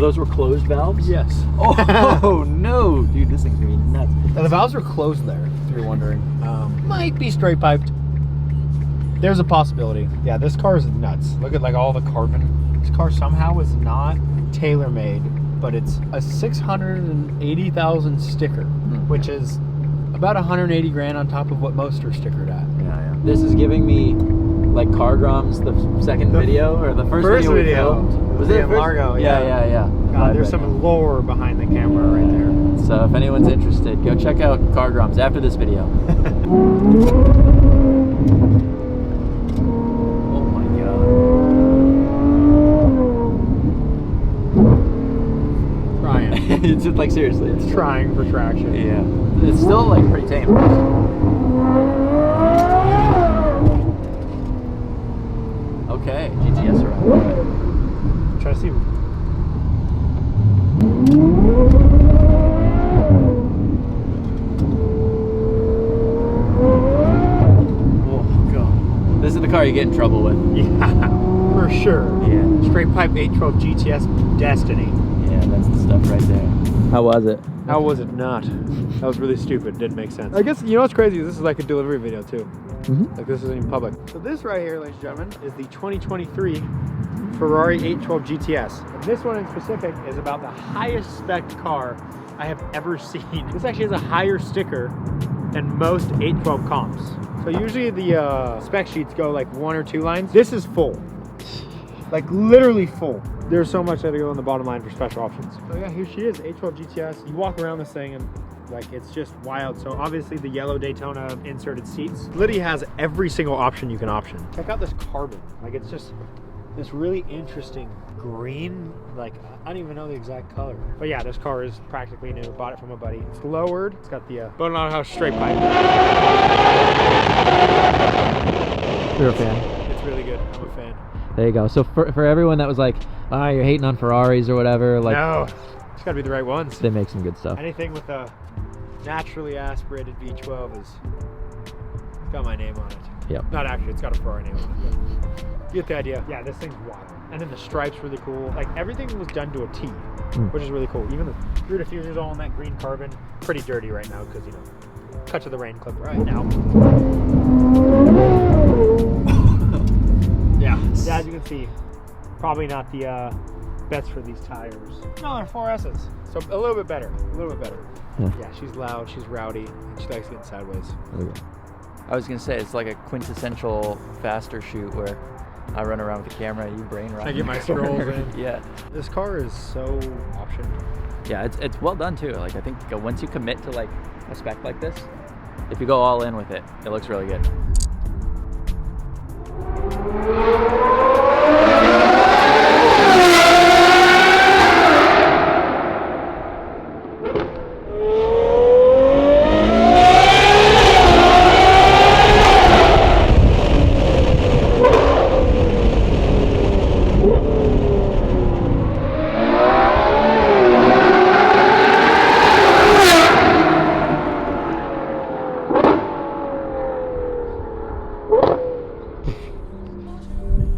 those were closed valves? Yes. Oh no, dude, this thing's gonna be nuts. Now, the valves are closed there, if you're wondering. Might be straight piped. There's a possibility. Yeah, this car is nuts. Look at like all the carbon. This car somehow was not tailor-made, but it's a 680,000 sticker, which is about 180 grand on top of what most are stickered at. Yeah. This is giving me like Car Grum's the second video or the first video we filmed. Was it Largo? Yeah. God, there's some lore behind the camera right there. So if anyone's interested, go check out Car Grum's after this video. Oh my god. Trying. It's just like seriously. It's trying for traction. Yeah. It's still like pretty tame. Okay, GTS around. Try to see. Oh god. This is the car you get in trouble with. Yeah, for sure. Yeah. Straight pipe 812 GTS Destiny. Yeah, that's the stuff right there. How was it? How was it not? That was really stupid. Didn't make sense. I guess, you know what's crazy? This is like a delivery video too. Like this isn't even public. So this right here, ladies and gentlemen, is the 2023 Ferrari 812 GTS. And this one in specific is about the highest spec car I have ever seen. This actually has a higher sticker than most 812 comps. So usually the spec sheets go like 1 or 2 lines. This is full. Like literally full. There's so much that go on the bottom line for special options. So yeah, here she is, 812 GTS. You walk around this thing and like it's just wild. So obviously the yellow Daytona inserted seats. Literally has every single option you can option. Check out this carbon. Like it's just this really interesting green. Like I don't even know the exact color. But yeah, this car is practically new. Bought it from a buddy. It's lowered. It's got the Boden Autohaus straight pipe. You're a fan. It's really good. I'm a fan. There you go. So for everyone that was like, ah, you're hating on Ferraris or whatever, like No, it's gotta be the right ones. they make some good stuff. Anything with a naturally aspirated V12 is got my name on it. Yep. Not actually, it's got a Ferrari name on it. But you get the idea. Yeah, this thing's wild. And then the stripes really cool. Like everything was done to a T, which is really cool. Even the rear diffuser's all in that green carbon. Pretty dirty right now because, you know, cut to the rain clip right now. Yeah, as you can see, probably not the best for these tires. No, they're 4S's. So a little bit better. A little bit better. Yeah, she's loud, she's rowdy, and she likes getting sideways. Okay. I was gonna say it's like a quintessential Fastrrr shoot where I run around with the camera, you brain rot. I get my scrolls in. Yeah. This car is so optioned. Yeah, it's well done too. Like I think once you commit to like a spec like this, if you go all in with it, it looks really good.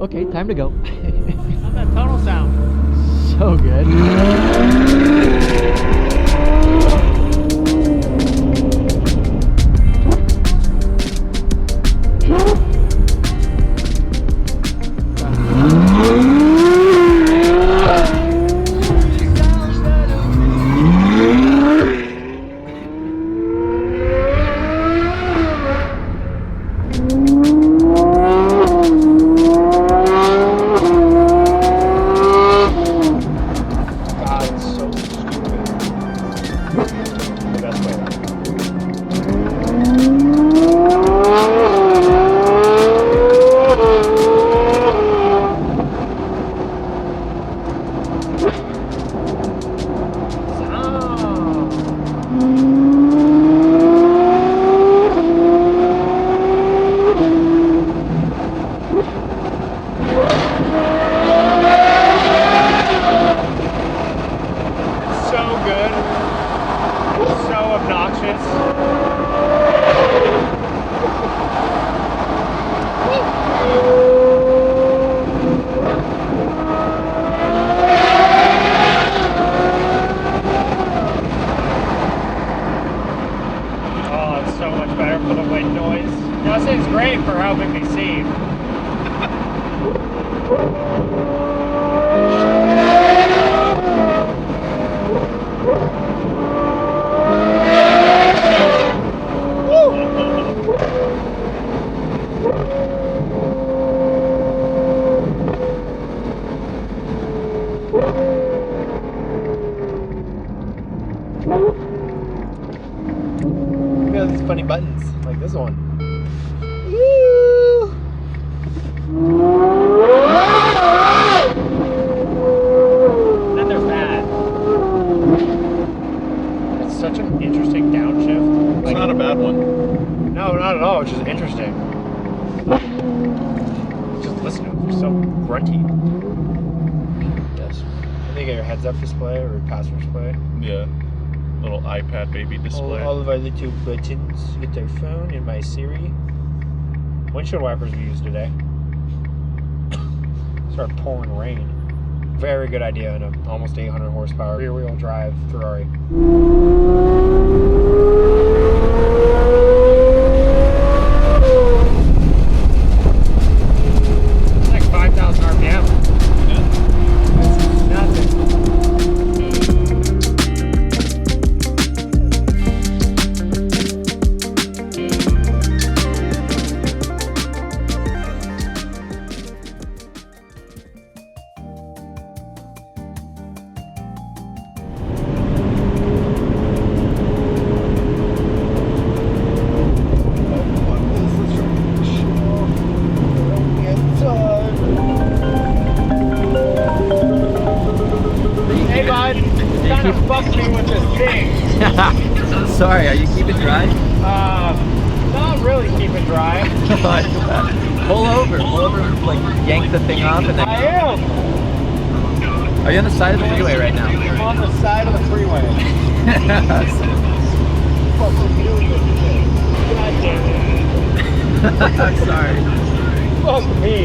Okay, time to go. How's that tunnel sound? So good. great for helping me see. Look at these funny buttons, like this one. Woo! Then there's that. It's such an interesting downshift. It's not a bad one. No, not at all. It's just interesting. Just listen to it. They're so grunty. Yes. I think you got your heads-up display or your passenger display. Yeah. Little iPad baby display. All of our little buttons with our phone and my Siri. Windshield wipers we used today. Started pouring rain. Very good idea in an almost 800 horsepower rear-wheel drive Ferrari. It's like 5,000 RPM. Yeah. It's nothing. Hey bud, kind of fucked me with this thing. Sorry, are you keeping dry? Not really keeping dry. Pull over, like yank the thing off and then... I am. Are you on the side of the freeway right now? I'm on the side of the freeway. God damn it. I'm sorry. Fuck me.